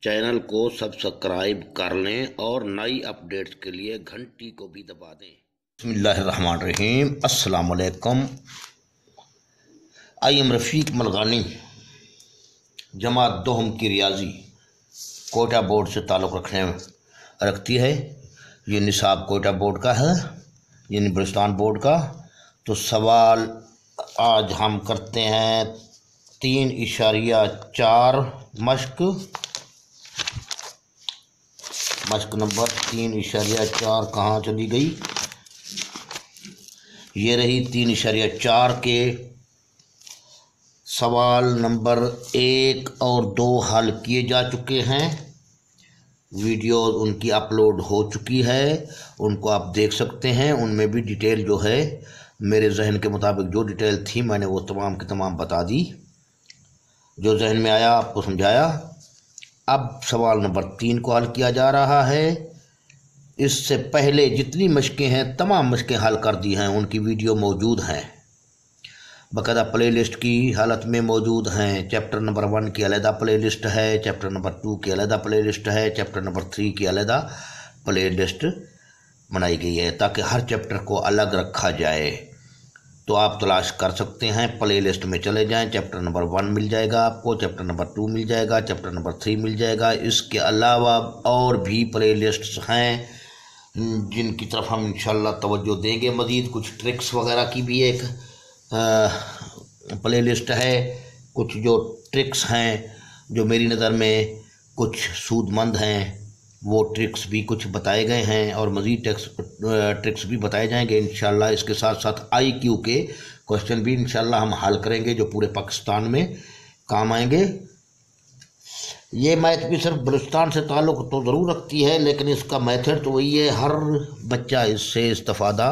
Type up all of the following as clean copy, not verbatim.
Channel को subscribe कर लें और नई अपडेट्स के लिए घंटी को भी दबा दें। बिस्मिल्लाहिर्रहमानिर्रहीम, अस्सलाम वालेकुम। आई एम रफ़ीक मलगानी, जमात दोहम की रियाजी कोटा बोर्ड से ताल्लुक़ रखती है। ये निसाब कोटा बोर्ड का है, यानी बलूचिस्तान बोर्ड का। तो सवाल आज हम करते हैं 3.4 मश्क नंबर 3.4 कहाँ चली गई? ये रही 3.4 के सवाल नंबर 1 और 2 हल किए जा चुके हैं। वीडियो उनकी अपलोड हो चुकी है, उनको आप देख सकते हैं। उनमें भी डिटेल जो है, मेरे जहन के मुताबिक जो डिटेल थी मैंने वो तमाम की तमाम बता दी, जो जहन में आया आपको समझाया। अब सवाल नंबर 3 को हल किया जा रहा है। इससे पहले जितनी मशकें हैं तमाम मशकें हल कर दी हैं, उनकी वीडियो मौजूद हैं, बाकायदा प्लेलिस्ट की हालत में मौजूद हैं। चैप्टर नंबर 1 की अलहदा प्लेलिस्ट है, चैप्टर नंबर 2 की अलहदा प्लेलिस्ट है, चैप्टर नंबर 3 की अलहदा प्लेलिस्ट बनाई गई है, ताकि हर चैप्टर को अलग रखा जाए। तो आप तलाश कर सकते हैं, प्ले लिस्ट में चले जाएं, चैप्टर नंबर 1 मिल जाएगा आपको, चैप्टर नंबर 2 मिल जाएगा, चैप्टर नंबर 3 मिल जाएगा। इसके अलावा और भी प्ले लिस्ट्स हैं जिनकी तरफ हम इंशाल्लाह तवज्जो देंगे। मज़ीद कुछ ट्रिक्स वगैरह की भी एक प्ले लिस्ट है। कुछ जो ट्रिक्स हैं जो मेरी नज़र में कुछ सूदमंद हैं, वो ट्रिक्स भी कुछ बताए गए हैं और मज़ीद ट्रिक्स भी बताए जाएंगे इंशाल्लाह। इसके साथ साथ IQ के क्वेश्चन भी इंशाल्लाह हम हल करेंगे, जो पूरे पाकिस्तान में काम आएंगे। ये मैथ भी सिर्फ बलूचिस्तान से ताल्लुक़ तो ज़रूर रखती है, लेकिन इसका मेथड तो वही है, हर बच्चा इससे इस्तिफ़ादा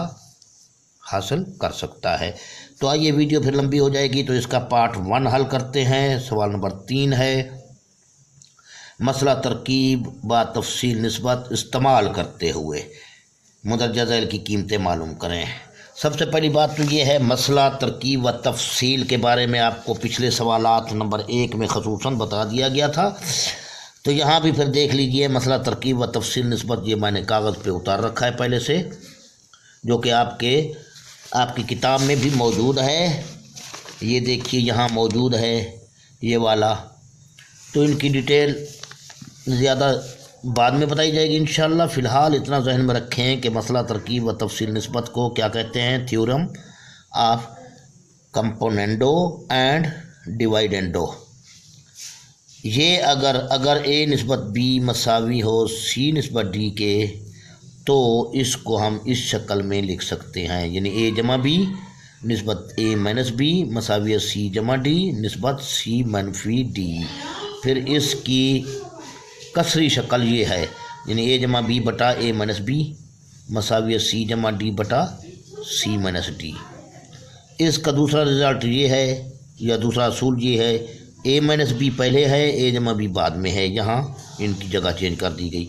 हासिल कर सकता है। तो आइए, वीडियो फिर लंबी हो जाएगी, तो इसका पार्ट 1 हल करते हैं। सवाल नंबर 3 है, मसला तरकीब व तफसील निस्बत इस्तेमाल करते हुए मुदर्रजा ज़ैल की कीमतें मालूम करें। सबसे पहली बात तो ये है, मसला तरकीब व तफसील के बारे में आपको पिछले सवालात नंबर 1 में ख़ुसूसन बता दिया गया था। तो यहाँ भी फिर देख लीजिए, मसला तरकीब व तफसील निस्बत ये मैंने कागज़ पे उतार रखा है पहले से, जो कि आपकी किताब में भी मौजूद है। ये देखिए यहाँ मौजूद है ये वाला। तो इनकी डिटेल ज़्यादा बाद में बताई जाएगी इंशाल्लाह। फ़िलहाल इतना जहन में रखें कि मसला तरकीब व तफसील निस्बत को क्या कहते हैं? Theorem of componendo and dividendo. ये अगर A निस्बत B मसावी हो C निस्बत D के, तो इसको हम इस शक्ल में लिख सकते हैं, यानी A जमा B निस्बत A माइनस B मसावी C जमा D निस्बत C मनफी D। फिर इसकी कसरी शक्ल ये है, यानी A जमा B बटा A माइनस B मसावी C जमा D बटा C माइनस D। इसका दूसरा रिज़ल्ट ये है, या दूसरा असूल ये है, A माइनस B पहले है, A जमा B बाद में है। यहाँ इनकी जगह चेंज कर दी गई,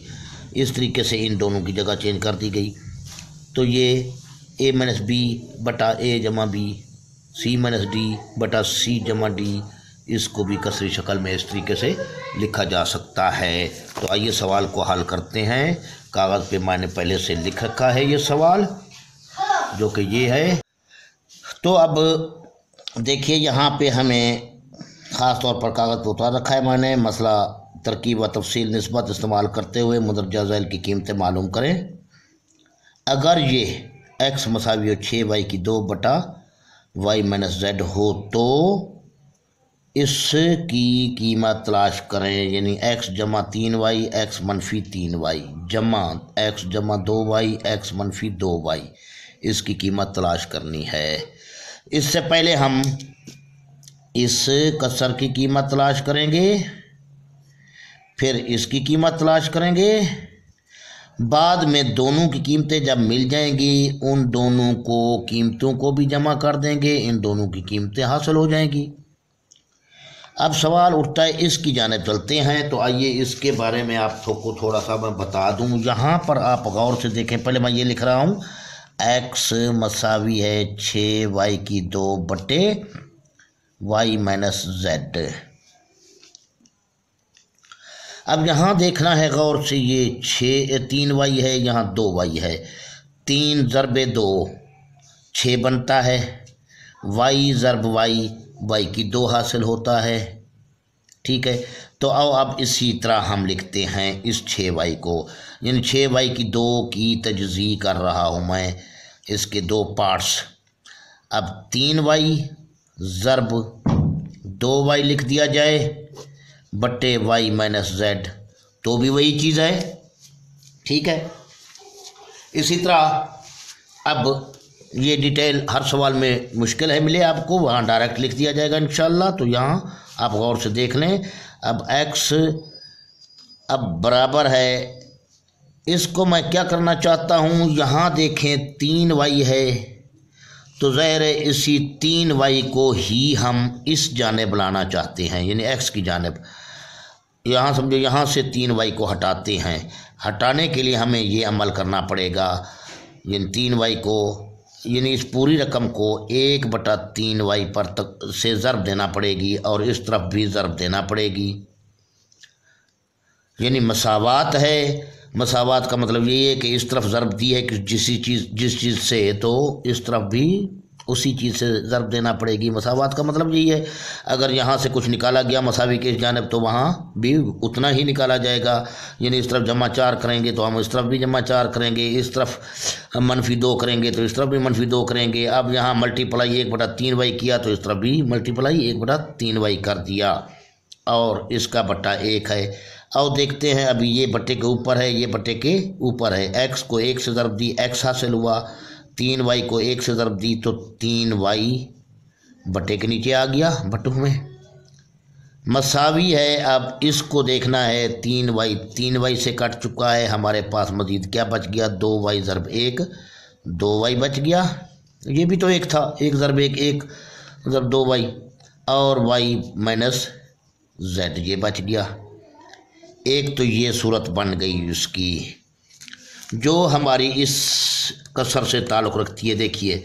इस तरीके से इन दोनों की जगह चेंज कर दी गई। तो ये A माइनस B बटा A जमा B C माइनस D बटा C जमा D, इसको भी कसरी शक्ल में इस तरीके से लिखा जा सकता है। तो आइए सवाल को हल करते हैं। कागज़ पे मैंने पहले से लिख रखा है ये सवाल, जो कि ये है। तो अब देखिए, यहाँ पे हमें ख़ास तौर पर कागज़ पे उतार रखा है मैंने, मसला तरकीब व तफसील निस्बत इस्तेमाल करते हुए मुदर्रजा ज़ैल की कीमतें मालूम करें। अगर ये x मसावी 6y की 2 बटा y माइनस z हो, तो इसकी कीमत तलाश करें, यानी x जमा 3y x मनफी 3y जमा x जमा 2y x मनफी 2y, इसकी कीमत तलाश करनी है। इससे पहले हम इस कसर की कीमत तलाश करेंगे, फिर इसकी कीमत तलाश करेंगे। बाद में दोनों की कीमतें जब मिल जाएंगी, उन दोनों को कीमतों को भी जमा कर देंगे, इन दोनों की कीमतें हासिल हो जाएंगी। अब सवाल उठता है, इसकी जानिब चलते हैं। तो आइए इसके बारे में आपको थोड़ा सा मैं बता दूं। यहाँ पर आप गौर से देखें, पहले मैं ये लिख रहा हूँ, x मसावी है 6y की 2 बटे y माइनस z। अब यहाँ देखना है गौर से, ये 3y है, यहाँ 2y है, 3 ज़रबे 2 6 बनता है, y ज़रब y की 2 हासिल होता है। ठीक है, तो आओ अब इसी तरह हम लिखते हैं इस 6y को, यानी 6y की 2 की तजज़ी कर रहा हूँ मैं, इसके 2 पार्ट्स। अब 3y ज़रब 2y लिख दिया जाए बट्टे y माइनस जेड, तो भी वही चीज़ है। ठीक है, इसी तरह अब ये डिटेल हर सवाल में मुश्किल है मिले आपको, वहाँ डायरेक्ट लिख दिया जाएगा इंशाल्लाह। तो यहाँ आप गौर से देख लें। अब x अब बराबर है, इसको मैं क्या करना चाहता हूँ, यहाँ देखें 3y है, तो ज़ाहिर है इसी 3y को ही हम इस जानिब लाना चाहते हैं, यानी x की जानिब। यहाँ समझो, यहाँ से 3y को हटाते हैं, हटाने के लिए हमें ये अमल करना पड़ेगा, यानी 3y को, यानी इस पूरी रकम को 1/3y पर तक से ज़रब देना पड़ेगी और इस तरफ भी ज़रब देना पड़ेगी। यानी मसावात है, मसावात का मतलब यही है कि इस तरफ ज़रब दी है कि जिस चीज़ से, तो इस तरफ भी उसी चीज़ से ज़रब देना पड़ेगी। मसावात का मतलब यही है, अगर यहाँ से कुछ निकाला गया मसावी के जानिब, तो वहाँ भी उतना ही निकाला जाएगा। यानी इस तरफ जमा 4 करेंगे तो हम इस तरफ भी जमा 4 करेंगे, इस तरफ हम -2 करेंगे तो इस तरफ भी -2 करेंगे। अब यहाँ मल्टीप्लाई 1/3y किया तो इस तरफ भी मल्टीप्लाई 1/3y कर दिया, और इसका बट्टा 1 है। और देखते हैं, अभी ये बट्टे के ऊपर है, ये बट्टे के ऊपर है। x को 1 से ज़रब दी, x हासिल हुआ, 3y को 1 से ज़रब दी तो 3y बट्टे के नीचे आ गया, बट्टों में मसावी है। अब इसको देखना है, 3y से कट चुका है, हमारे पास मज़ीद क्या बच गया, 2y ज़रब 1, 2y बच गया। ये भी तो 1 था, 1 ज़रब 1 1 ज़रब 2y, और y माइनस जेड ये बच गया। एक तो ये सूरत बन गई उसकी, जो हमारी इस कसर से ताल्लुक़ रखती है। देखिए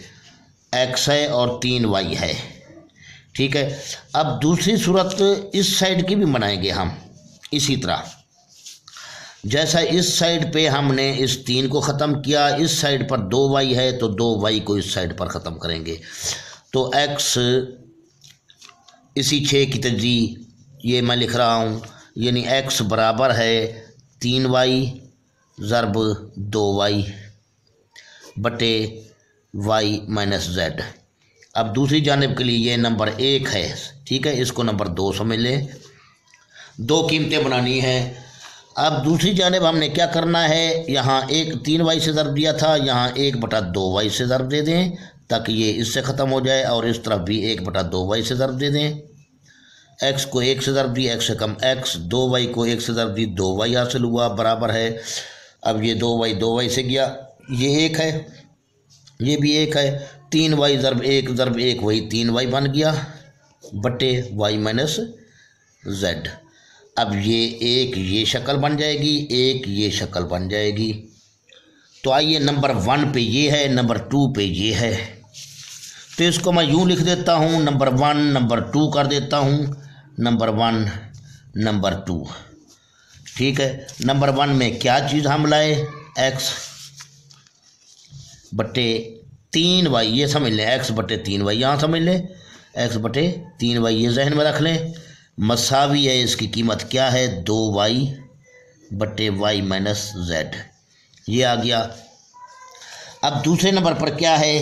x है और 3y है, ठीक है। अब दूसरी सूरत इस साइड की भी बनाएंगे हम इसी तरह, जैसा इस साइड पे हमने इस 3 को ख़त्म किया, इस साइड पर 2y है तो 2y को इस साइड पर ख़त्म करेंगे। तो x इसी 6 की तजज़ी ये मैं लिख रहा हूँ, यानी x बराबर है 3y ज़रब 2y बटे y माइनस जेड। अब दूसरी जानिब के लिए ये नंबर 1 है, ठीक है, इसको नंबर 2 समझ लें। 2 कीमतें बनानी है। अब दूसरी जानिब हमने क्या करना है, यहाँ 3y से ज़रब दिया था, यहाँ 1/2y से ज़रब दे दें ताकि ये इससे ख़त्म हो जाए, और इस तरफ भी 1/2y से ज़रब दे दें। x को 1 से ज़रब दिया, x से कम x, 2y को 1 से ज़रब दी, 2y हासिल हुआ, बराबर है। अब ये 2y से गया, ये 1 है, ये भी 1 है, 3y ज़रब 1 वही 3y बन गया बटे y माइनस जेड। अब ये एक ये शक्ल बन जाएगी, एक ये शक्ल बन जाएगी। तो आइए, नंबर 1 पे ये है, नंबर 2 पे ये है, तो इसको मैं यूँ लिख देता हूँ, नंबर 1 नंबर 2 कर देता हूँ, नंबर 1 नंबर 2, ठीक है। नंबर 1 में क्या चीज़ हम लाए, x बटे 3y, ये समझ लें, x बटे 3y यहाँ समझ लें, x बटे 3y ये जहन में रख लें। मसावी है, इसकी कीमत क्या है, 2y बटे y माइनस जेड, ये आ गया। अब दूसरे नंबर पर क्या है,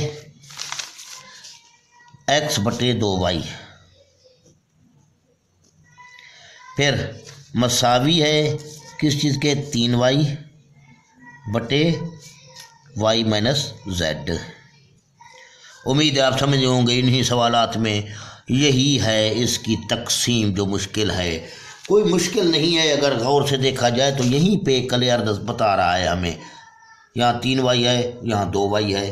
x बटे 2y, फिर मसावी है किस चीज़ के, 3y बटे y माइनस जेड। उम्मीद है आप समझ होंगे इन्हीं सवालात में यही है इसकी तकसीम जो मुश्किल है। कोई मुश्किल नहीं है, अगर गौर से देखा जाए तो यहीं पे क्लियर बता रहा है हमें। यहाँ 3y है, यहाँ 2y है,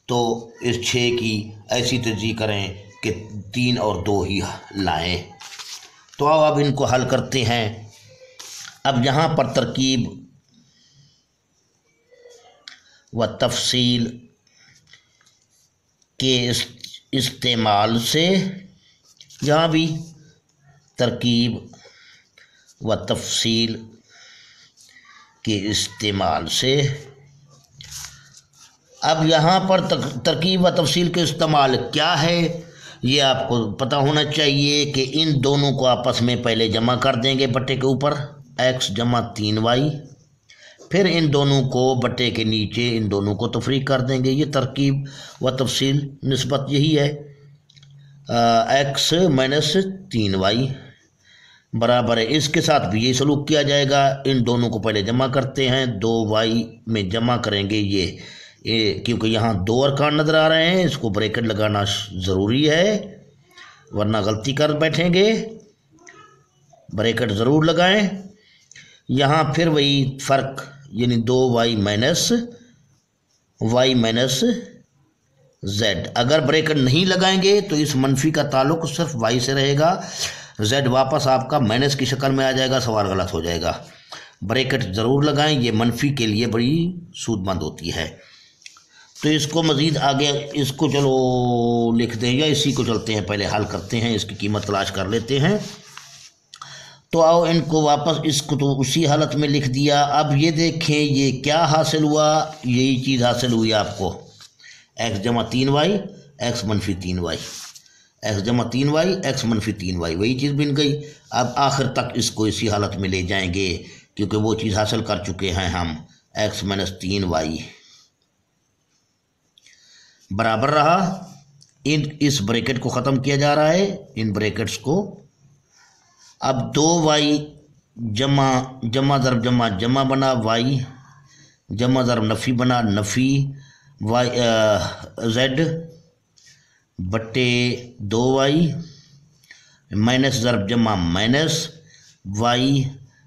तो इस 6 की ऐसी तर्जीह करें कि 3 और 2 ही लाएं। तो अब इनको हल करते हैं। अब यहाँ पर तरकीब व तफसील के इस्तेमाल से, यहाँ भी तरकीब व तफसील के इस्तेमाल से। अब यहाँ पर तरकीब व तफसील के इस्तेमाल क्या है ये आपको पता होना चाहिए कि इन दोनों को आपस में पहले जमा कर देंगे बट्टे के ऊपर x जमा 3y, फिर इन दोनों को बट्टे के नीचे इन दोनों को तफरीक कर देंगे। ये तरकीब व तफसील निस्बत यही है। x माइनस 3y बराबर है, इसके साथ भी यही सलूक किया जाएगा। इन दोनों को पहले जमा करते हैं, 2y में जमा करेंगे ये क्योंकि यहाँ 2 अरकान नज़र आ रहे हैं, इसको ब्रैकेट लगाना ज़रूरी है वरना गलती कर बैठेंगे। ब्रैकेट ज़रूर लगाएं। यहाँ फिर वही फ़र्क यानी 2y माइनस z। अगर ब्रैकेट नहीं लगाएंगे तो इस मनफी का ताल्लुक सिर्फ y से रहेगा, z वापस आपका माइनस की शक्ल में आ जाएगा, सवाल गलत हो जाएगा। ब्रैकेट ज़रूर लगाएं, ये मनफी के लिए बड़ी सूदमंद होती है। तो इसको मज़ीद आगे इसको चलो लिख दें या इसी को चलते हैं पहले हल करते हैं, इसकी कीमत तलाश कर लेते हैं। तो आओ इनको वापस इसको तो उसी हालत में लिख दिया। अब ये देखें ये क्या हासिल हुआ, यही चीज़ हासिल हुई आपको, x जमा 3y x मनफी 3y, x जमा 3y x मनफी 3y, वही चीज़ बन गई। अब आखिर तक इसको इसी हालत में ले जाएंगे क्योंकि वो चीज़ हासिल कर चुके हैं हम। x माइनस 3y बराबर रहा, इस ब्रैकेट को ख़त्म किया जा रहा है, इन ब्रैकेट्स को। अब 2y जमा ज़रब जमा बना y, जमा ज़रब नफ़ी बना नफ़ी y z बट्टे 2y माइनस ज़रब जमा माइनस y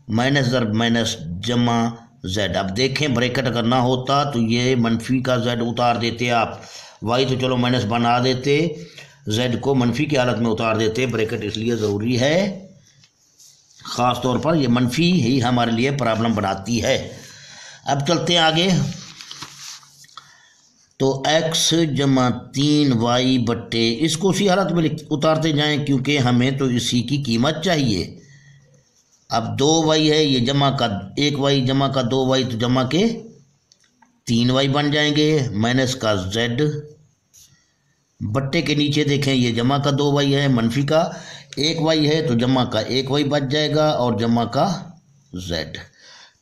माइनस ज़रब माइनस जमा z। अब देखें ब्रैकेट अगर ना होता तो ये मनफी का z उतार देते आप, y तो चलो माइनस बना देते, z को मनफी की हालत में उतार देते। ब्रैकेट इसलिए ज़रूरी है, ख़ास तौर पर ये मनफी ही हमारे लिए प्रॉब्लम बनाती है। अब चलते हैं आगे। तो x जमा 3y बट्टे, इसको उसी हालत में उतारते जाएं क्योंकि हमें तो इसी की कीमत चाहिए। अब 2y है, ये जमा का 1y जमा का 2y तो जमा के 3y बन जाएंगे, माइनस का z बट्टे के नीचे देखें ये जमा का 2y है, मनफी का 1y है तो जमा का 1y बच जाएगा और जमा का z।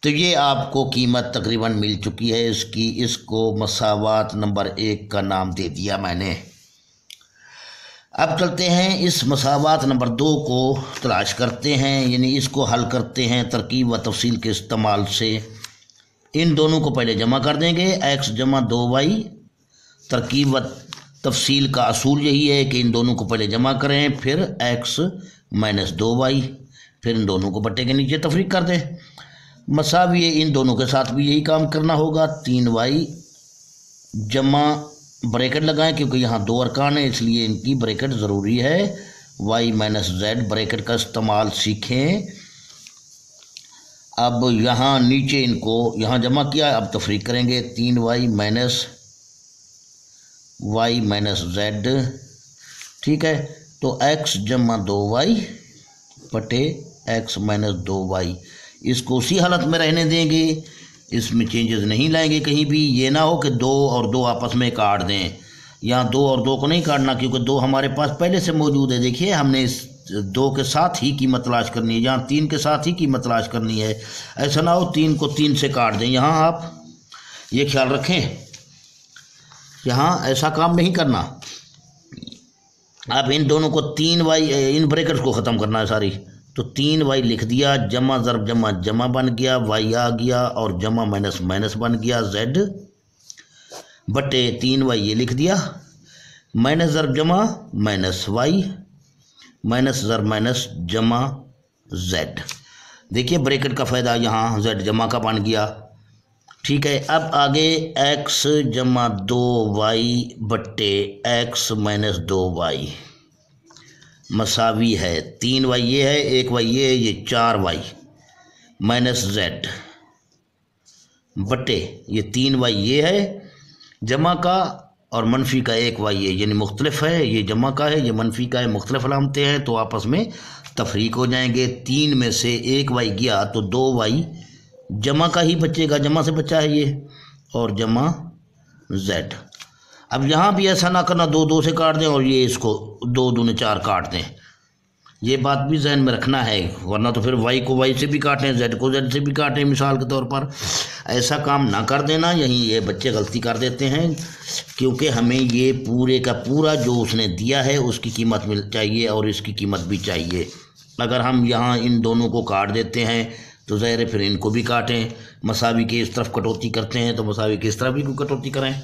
तो ये आपको कीमत तकरीबन मिल चुकी है इसकी। इसको मसावात नंबर 1 का नाम दे दिया मैंने। अब चलते हैं इस मसावात नंबर 2 को तलाश करते हैं, यानी इसको हल करते हैं तरकीब व तफसील के इस्तेमाल से। इन दोनों को पहले जमा कर देंगे, x जमा 2y। तरकीब व तफसील का असूल यही है कि इन दोनों को पहले जमा करें, फिर x माइनस 2y, फिर इन दोनों को बट्टे के नीचे तफरीक कर दें। मसावी इन दोनों के साथ भी यही काम करना होगा। 3y जमा ब्रैकेट लगाएं क्योंकि यहाँ 2 अरकान है इसलिए इनकी ब्रैकेट ज़रूरी है। y माइनस z ब्रैकेट का इस्तेमाल सीखें। अब यहाँ नीचे इनको यहाँ जमा किया, अब तफरीक करेंगे। 3y minus y minus z, ठीक है। तो x जमा 2y बटे x माइनस 2y, इसको उसी हालत में रहने देंगे, इसमें चेंजेस नहीं लाएंगे कहीं भी। ये ना हो कि 2 और 2 आपस में काट दें, यहाँ 2 और 2 को नहीं काटना क्योंकि 2 हमारे पास पहले से मौजूद है। देखिए हमने इस 2 के साथ ही कीमत तलाश करनी है, यहाँ 3 के साथ ही कीमत तलाश करनी है। ऐसा ना हो 3 को 3 से काट दें, यहाँ आप ये ख्याल रखें, यहाँ ऐसा काम नहीं करना। अब इन दोनों को 3y, इन ब्रैकेट्स को ख़त्म करना है सारी। तो 3y लिख दिया, जमा ज़रब जमा बन गया, y आ गया और जमा माइनस माइनस बन गया z बटे 3y ये लिख दिया, माइनस ज़रब जमा माइनस y माइनस ज़रब माइनस जमा z। देखिए ब्रैकेट का फ़ायदा, यहाँ z जमा का बन गया, ठीक है। अब आगे x जमा 2y बट्टे x माइनस 2y मसावी है 3y ये है, 1y ये है, ये 4y माइनस z बटे ये 3y ये है, जमा का और मनफी का एक वाई है, यानी मुख्तलिफ है, ये जमा का है, ये मनफी का है, मुख्तलिफ अलामतें हैं तो आपस में तफरीक हो जाएंगे। 3 में से एक वाई गया तो 2 वाई जमा का ही बचेगा, जमा से बचा है ये, और जमा जेड। अब यहाँ भी ऐसा ना करना 2 2 से काट दें और ये इसको 2 दूने 4 काट दें, ये बात भी जहन में रखना है, वरना तो फिर वाई को वाई से भी काटें, जेड को जेड से भी काटें मिसाल के तौर पर। ऐसा काम ना कर देना, यहीं ये बच्चे गलती कर देते हैं, क्योंकि हमें ये पूरे का पूरा जो उसने दिया है उसकी कीमत मिल चाहिए और इसकी कीमत भी चाहिए। अगर हम यहाँ इन दोनों को काट देते हैं तो ज़ाहिर है फिर इनको भी काटें, मसावी के इस तरफ कटौती करते हैं तो मसावी के इस तरफ भी कटौती करें।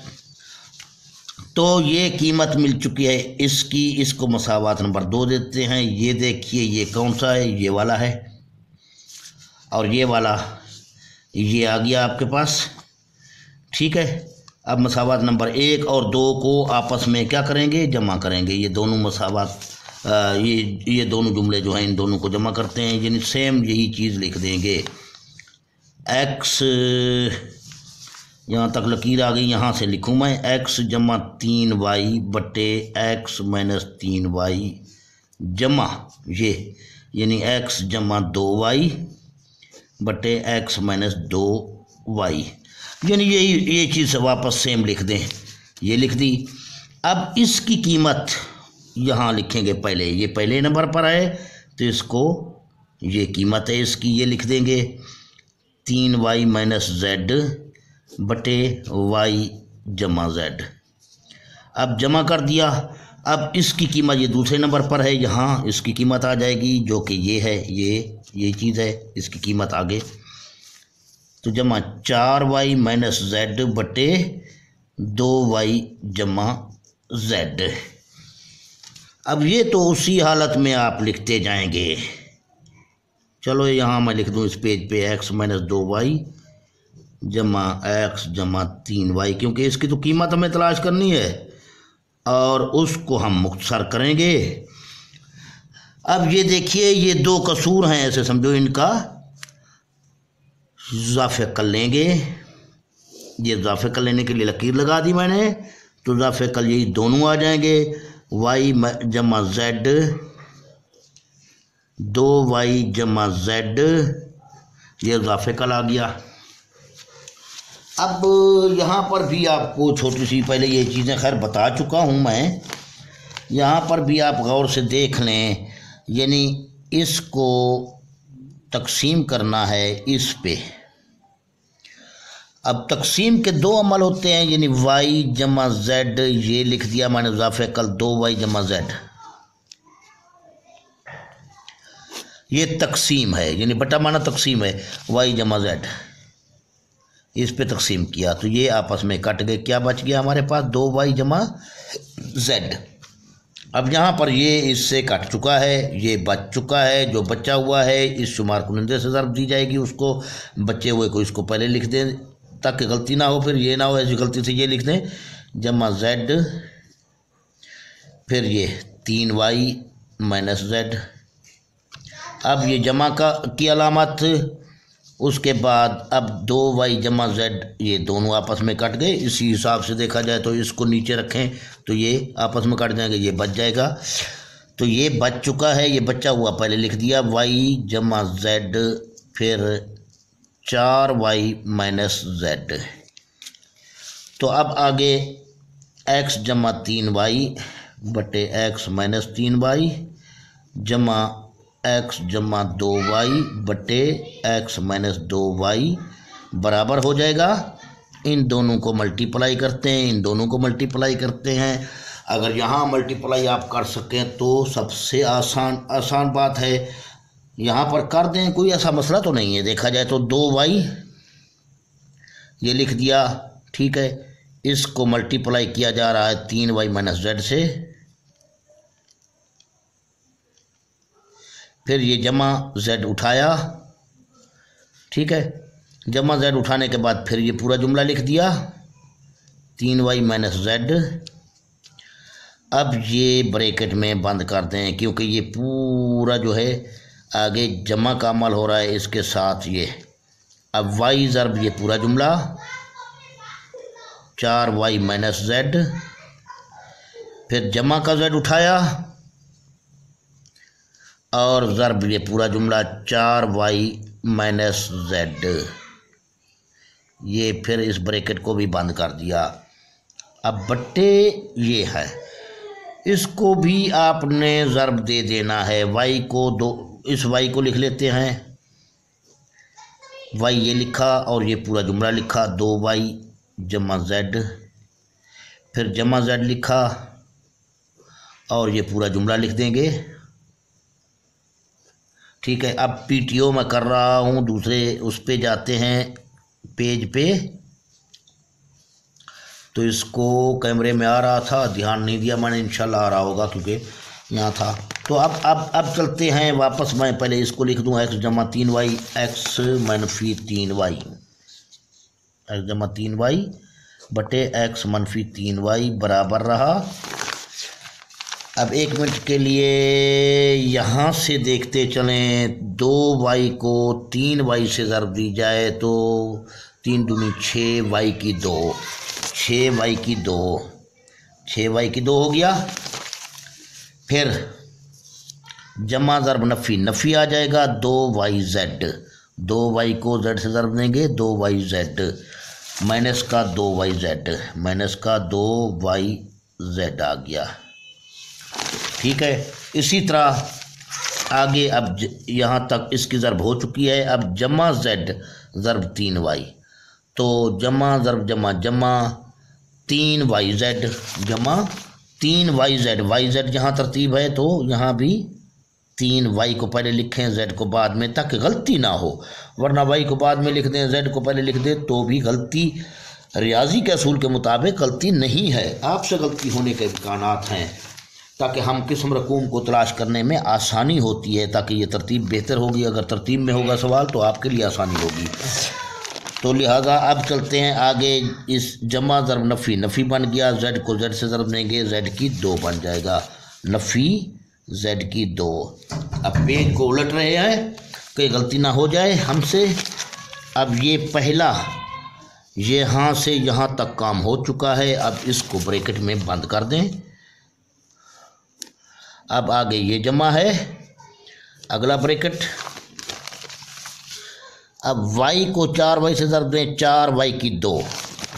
तो ये कीमत मिल चुकी है इसकी, इसको मसावात नंबर 2 देते हैं। ये देखिए ये कौन सा है, ये वाला है, और ये वाला ये आ गया आपके पास, ठीक है। अब मसावात नंबर 1 और 2 को आपस में क्या करेंगे, जमा करेंगे। ये दोनों मसावात ये दोनों जुमले जो हैं इन दोनों को जमा करते हैं, यानी सेम यही चीज़ लिख देंगे। एक्स, यहाँ तक लकीर आ गई, यहाँ से लिखूँ मैं x जमा 3y बटे x माइनस 3y जमा ये, यानी x जमा 2y बटे x माइनस 2y, यानी ये चीज़ वापस सेम लिख दें, ये लिख दी। अब इसकी कीमत यहाँ लिखेंगे, पहले ये पहले नंबर पर है तो इसको ये कीमत है इसकी, ये लिख देंगे 3y माइनस जेड बटे y जमा z। अब जमा कर दिया। अब इसकी कीमत ये दूसरे नंबर पर है, यहाँ इसकी कीमत आ जाएगी जो कि ये है, ये चीज़ है, इसकी कीमत आगे तो जमा 4y माइनस जेड बटे 2y जमा z। अब ये तो उसी हालत में आप लिखते जाएंगे। चलो यहाँ मैं लिख दूँ इस पेज पे x माइनस 2y जमा x जमा 3y, क्योंकि इसकी तो कीमत हमें तलाश करनी है और उसको हम मुख्तसर करेंगे। अब ये देखिए ये 2 कसूर हैं, ऐसे समझो, इनका इजाफे कर लेंगे। ये इजाफे कर लेने के लिए लकीर लगा दी मैंने, तो इजाफे कल यही दोनों आ जाएंगे, y जमा z 2y जमा z, ये इजाफे कल आ गया। अब यहाँ पर भी आपको छोटी सी, पहले ये चीज़ें खैर बता चुका हूँ मैं, यहाँ पर भी आप गौर से देख लें, यानी इसको तकसीम करना है इस पे। अब तकसीम के 2 अमल होते हैं, यानी y जमा z, ये लिख दिया मैंने इजाफे कल 2y जमा z, ये तकसीम है, यानी बटा माना तकसीम है, y जमा z इस पे तकसीम किया तो ये आपस में कट गए, क्या बच गया हमारे पास 2y जमा z। अब यहाँ पर ये इससे कट चुका है, ये बच चुका है, जो बचा हुआ है इस शुमार कुनंदे से ज़रब दी जाएगी उसको, बचे हुए को इसको पहले लिख दें ताकि गलती ना हो, फिर ये ना हो ऐसी गलती से ये लिख दें जमा z, फिर ये 3y माइनस z। अब ये जमा की अलामत, उसके बाद अब 2y जमा z, ये दोनों आपस में कट गए। इसी हिसाब से देखा जाए तो इसको नीचे रखें तो ये आपस में कट जाएंगे, ये बच जाएगा। तो ये बच चुका है, ये बचा हुआ पहले लिख दिया y जमा z, फिर 4y माइनस z। तो अब आगे x जमा 3y बटे x माइनस 3y जमा x जमा 2y बटे x माइनस 2y बराबर हो जाएगा। इन दोनों को मल्टीप्लाई करते हैं, इन दोनों को मल्टीप्लाई करते हैं। अगर यहाँ मल्टीप्लाई आप कर सकें तो सबसे आसान बात है, यहाँ पर कर दें, कोई ऐसा मसला तो नहीं है। देखा जाए तो 2y ये लिख दिया, ठीक है, इसको मल्टीप्लाई किया जा रहा है 3y माइनस z से, फिर ये जमा z उठाया, ठीक है, जमा z उठाने के बाद फिर ये पूरा जुमला लिख दिया 3y माइनस z। अब ये ब्रैकेट में बंद कर दें क्योंकि ये पूरा जो है आगे जमा का अमल हो रहा है इसके साथ ये। अब y ज़रब ये पूरा जुमला 4y माइनस z फिर जमा का जेड उठाया और ज़र्ब ये पूरा जुमला 4y माइनस जेड, ये फिर इस ब्रैकेट को भी बंद कर दिया। अब बट्टे ये है, इसको भी आपने ज़र्ब दे देना है। y को दो, इस y को लिख लेते हैं, y ये लिखा और ये पूरा जुमला लिखा 2y जमा z, फिर जमा z लिखा और ये पूरा जुमला लिख देंगे। ठीक है, अब PTO मैं कर रहा हूँ, दूसरे उस पे जाते हैं पेज पे, तो इसको कैमरे में आ रहा था, ध्यान नहीं दिया मैंने, इंशाल्लाह आ रहा होगा क्योंकि यहाँ था। तो अब चलते हैं वापस। मैं पहले इसको लिख दूँ x जमा 3y x मनफी 3y, x जमा 3y बटे x मनफी 3y बराबर रहा। अब 1 मिनट के लिए यहाँ से देखते चलें, 2y को 3y से ज़र्ब दी जाए तो 3 दूनी 6y की 2, 6y की 2, 6y की 2 हो गया। फिर जमा ज़र्ब नफ़ी, नफ़ी आ जाएगा 2yz, 2y को z से ज़र्ब देंगे 2yz, माइनस का 2yz, माइनस का 2yz आ गया। ठीक है, इसी तरह आगे अब यहाँ तक इसकी ज़र्ब हो चुकी है। अब जमा z ज़र्ब 3y, तो जमा ज़र्ब जमा जमा 3yz जमा 3yz, yz यहाँ तरतीब है तो यहाँ भी 3y को पहले लिखें z को बाद में, ताकि गलती ना हो, वरना y को बाद में लिख दें z को पहले लिख दें तो भी गलती, रियाजी के असूल के मुताबिक गलती नहीं है, आपसे गलती होने के इम्कानात हैं, ताकि हम किस्म रकूम को तलाश करने में आसानी होती है, ताकि ये तरतीब बेहतर होगी। अगर तरतीब में होगा सवाल तो आपके लिए आसानी होगी। तो लिहाजा अब चलते हैं आगे। इस जमा ज़र्ब नफ़ी, नफ़ी बन गया, z को z से ज़र्ब देंगे, z की 2 बन जाएगा, नफ़ी z की 2। अब पेज को उलट रहे हैं कि गलती ना हो जाए हमसे। अब ये पहला यहाँ से यहाँ तक काम हो चुका है, अब इसको ब्रैकेट में बंद कर दें। अब आगे ये जमा है, अगला ब्रैकेट। अब y को 4y से ज़र्ब दें, 4y की 2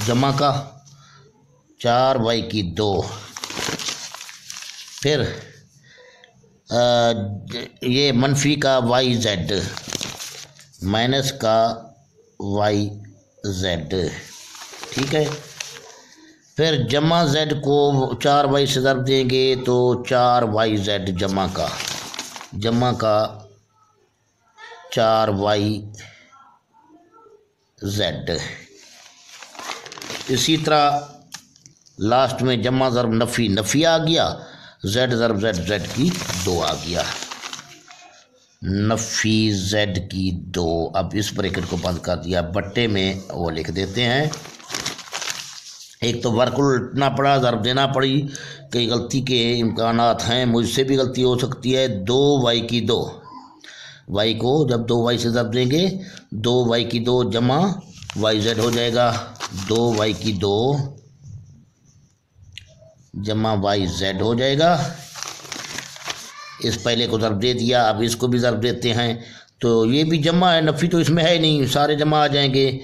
जमा का 4y की 2, फिर ये मनफी का yz माइनस का yz। ठीक है, फिर जमा z को 4y से ज़र्ब देंगे तो 4yz जमा का 4yz। इसी तरह लास्ट में जमा ज़र्ब नफ़ी, नफ़ी आ गया, z ज़र्ब z की 2 आ गया, नफ़ी z की 2। अब इस ब्रैकेट को बंद कर दिया, बट्टे में वो लिख देते हैं। एक तो वर्क उल्टना पड़ा, ज़र्ब देना पड़ी, कई गलती के इम्कानात हैं, मुझसे भी गलती हो सकती है। 2y की 2, y को जब 2y से ज़र्ब देंगे 2y की 2 जमा yz हो जाएगा, 2y की 2 जमा yz हो जाएगा। इस पहले को ज़र्ब दे दिया, अब इसको भी ज़र्ब देते हैं, तो ये भी जमा है, नफ़ी तो इसमें है नहीं, सारे जमा आ जाएंगे।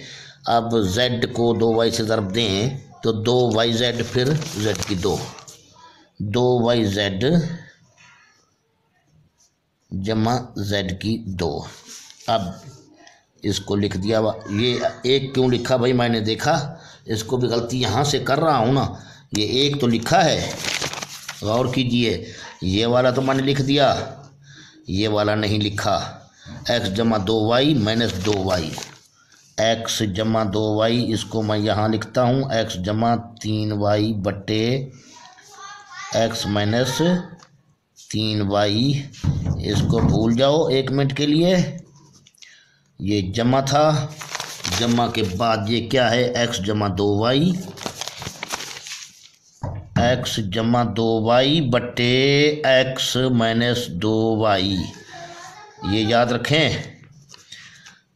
अब z को 2y से ज़र्ब दें तो 2yz, फिर z की 2, 2yz जमा z की 2। अब इसको लिख दिया, ये एक क्यों लिखा भाई, मैंने देखा इसको भी गलती यहाँ से कर रहा हूँ ना, ये एक तो लिखा है, गौर कीजिए, ये वाला तो मैंने लिख दिया, ये वाला नहीं लिखा। x जमा 2y माइनस 2y, x जमा 2y, इसको मैं यहाँ लिखता हूँ x जमा 3y बटे x माइनस 3y। इसको भूल जाओ 1 मिनट के लिए, ये जमा था, जमा के बाद ये क्या है, x जमा 2y, x जमा 2y बटे x माइनस 2y, ये याद रखें।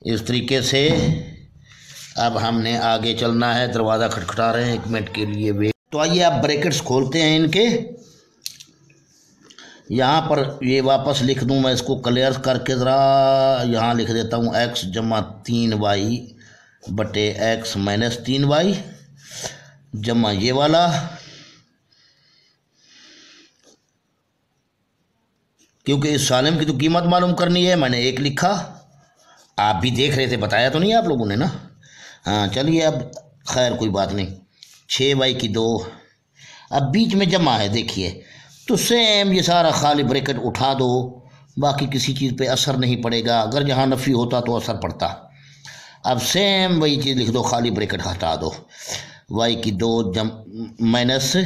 इस तरीके से अब हमने आगे चलना है। दरवाज़ा खटखटा रहे हैं, 1 मिनट के लिए वेट। तो आइए आप ब्रैकेट्स खोलते हैं इनके। यहाँ पर ये वापस लिख दूँ मैं, इसको क्लियर करके ज़रा यहाँ लिख देता हूँ x जमा 3y बटे x माइनस 3y जमा ये वाला, क्योंकि इस सालिम की तो कीमत मालूम करनी है। मैंने 1 लिखा, आप भी देख रहे थे, बताया तो नहीं आप लोगों ने ना। हाँ चलिए, अब खैर कोई बात नहीं। 6y की 2, अब बीच में जमा है देखिए, तो सेम ये सारा खाली ब्रैकेट उठा दो, बाकी किसी चीज़ पे असर नहीं पड़ेगा। अगर जहाँ नफ़ी होता तो असर पड़ता। अब सेम वही चीज़ लिख दो, खाली ब्रैकेट हटा दो। y की 2 माइनस,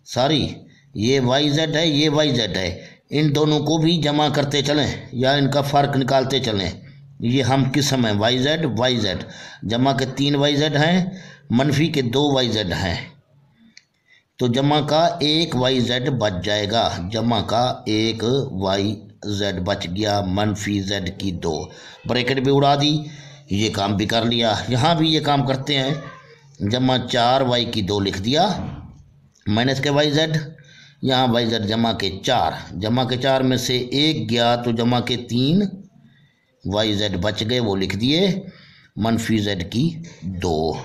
सॉरी ये yz है, ये yz है, इन दोनों को भी जमा करते चलें या इनका फ़र्क निकालते चलें। ये हम किस्म है yz जमा के 3yz हैं, मनफी के 2yz हैं, तो जमा का 1yz बच जाएगा। जमा का 1yz बच गया, मनफी z की 2, ब्रैकेट भी उड़ा दी, ये काम भी कर लिया। यहाँ भी ये काम करते हैं, जमा 4y की 2 लिख दिया, माइनस के yz, यहाँ yz जमा के 4 में से 1 गया तो जमा के 3 yz बच गए, वो लिख दिए, मनफी z की 2।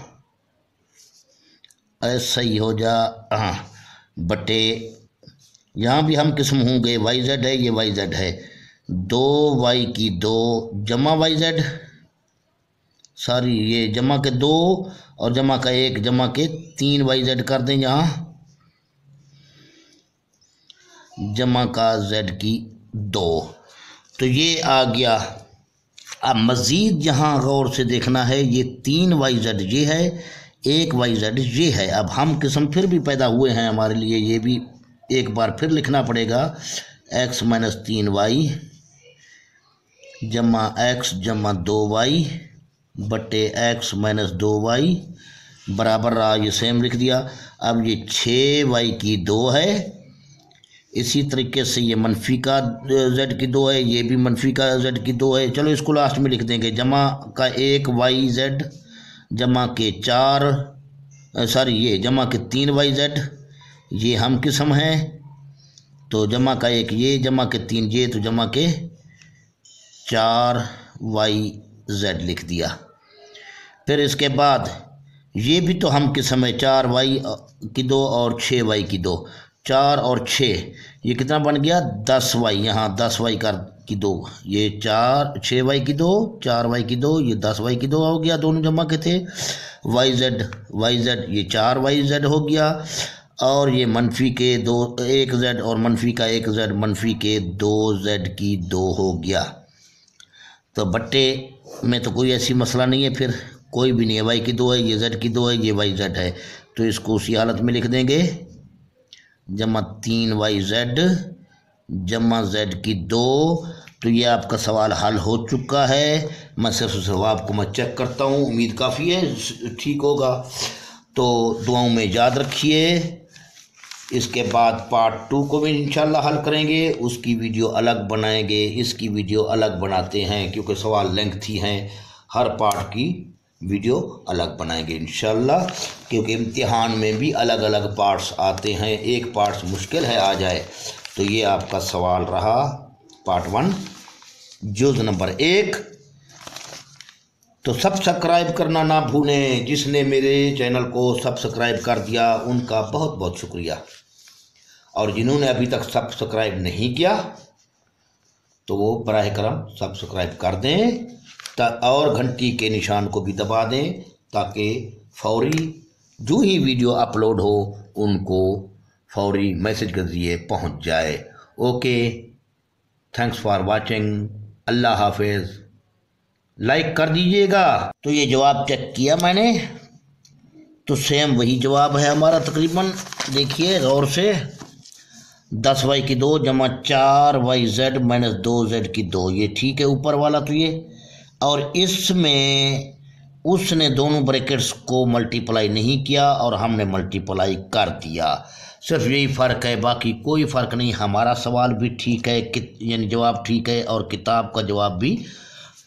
ऐसा ही हो जा, हाँ बटे यहाँ भी हम किस्म होंगे, yz है, ये yz है, 2y की 2 जमा yz, सॉरी ये जमा के 2 और जमा का 1, जमा के 3yz कर दें यहाँ, जमा का z की 2, तो ये आ गया। अब मज़ीद यहाँ गौर से देखना है, ये 3yz ये है, 1yz ये है। अब हम किस्म फिर भी पैदा हुए हैं हमारे लिए, ये भी एक बार फिर लिखना पड़ेगा, x माइनस 3y जमा x जमा 2y बटे x माइनस 2y बराबर रहा, ये सेम लिख दिया। अब ये 6y की 2 है, इसी तरीके से ये मनफी का z की 2 है, ये भी मनफी का z की 2 है। चलो इसको लास्ट में लिख देंगे, जमा का 1yz जमा के 4, सॉरी ये जमा के 3yz, ये हम किस्म हैं, तो जमा का 1 ये, जमा के 3 ये, तो जमा के 4yz लिख दिया। फिर इसके बाद ये भी तो हम किस्म है, 4y की 2 और 6y की 2, 4 और 6 ये कितना बन गया, 10y, यहाँ 10y की 2, ये 6y की 2, 4y की 2, ये 10y की 2 हो गया, दोनों जमा के थे। yz ये 4yz हो गया, और ये मनफी के 1z और मनफी का 1z, मनफी के 2z की 2 हो गया। तो बट्टे में तो कोई ऐसी मसला नहीं है, फिर कोई भी नहीं है, y की 2 है, ये z की 2 है, ये yz है, तो इसको उसी हालत में लिख देंगे, जमा 3yz जमा z की 2। तो ये आपका सवाल हल हो चुका है। मैं सिर्फ जवाब को मैं चेक करता हूँ, उम्मीद काफ़ी है ठीक होगा, तो दुआओं में याद रखिए। इसके बाद पार्ट 2 को भी इंशाल्लाह हल करेंगे, उसकी वीडियो अलग बनाएंगे, इसकी वीडियो अलग बनाते हैं क्योंकि सवाल लेंथी हैं, हर पार्ट की वीडियो अलग बनाएंगे इंशाल्लाह, क्योंकि इम्तिहान में भी अलग अलग पार्ट्स आते हैं, एक पार्ट्स मुश्किल है आ जाए। तो ये आपका सवाल रहा पार्ट 1 जुज़ नंबर 1। तो सब्सक्राइब करना ना भूलें, जिसने मेरे चैनल को सब्सक्राइब कर दिया उनका बहुत बहुत शुक्रिया, और जिन्होंने अभी तक सब्सक्राइब नहीं किया तो वो बराह करम सब्सक्राइब कर दें, और घंटी के निशान को भी दबा दें, ताकि फौरी जो ही वीडियो अपलोड हो उनको फौरी मैसेज के ज़रिए पहुंच जाए। ओके, थैंक्स फॉर वाचिंग, अल्लाह हाफिज़। लाइक कर दीजिएगा। तो ये जवाब चेक किया मैंने, तो सेम वही जवाब है हमारा तकरीबन, देखिए गौर से, 10y की 2 जमा 4yz माइनस 2z की 2, ये ठीक है ऊपर वाला। तो ये, और इसमें उसने दोनों ब्रैकेट्स को मल्टीप्लाई नहीं किया और हमने मल्टीप्लाई कर दिया, सिर्फ यही फ़र्क है, बाकी कोई फ़र्क नहीं। हमारा सवाल भी ठीक है, यानी जवाब ठीक है, और किताब का जवाब भी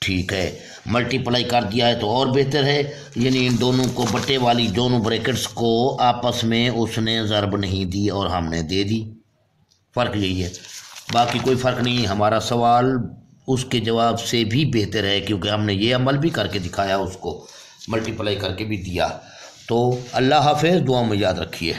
ठीक है। मल्टीप्लाई कर दिया है तो और बेहतर है, यानी इन दोनों को बटे वाली दोनों ब्रैकेट्स को आपस में उसने ज़रब नहीं दी और हमने दे दी। फ़र्क यही है, बाकी कोई फ़र्क नहीं। हमारा सवाल उसके जवाब से भी बेहतर है, क्योंकि हमने ये अमल भी करके दिखाया, उसको मल्टीप्लाई करके भी दिया। तो अल्लाह हाफ़िज़, दुआ में याद रखिए।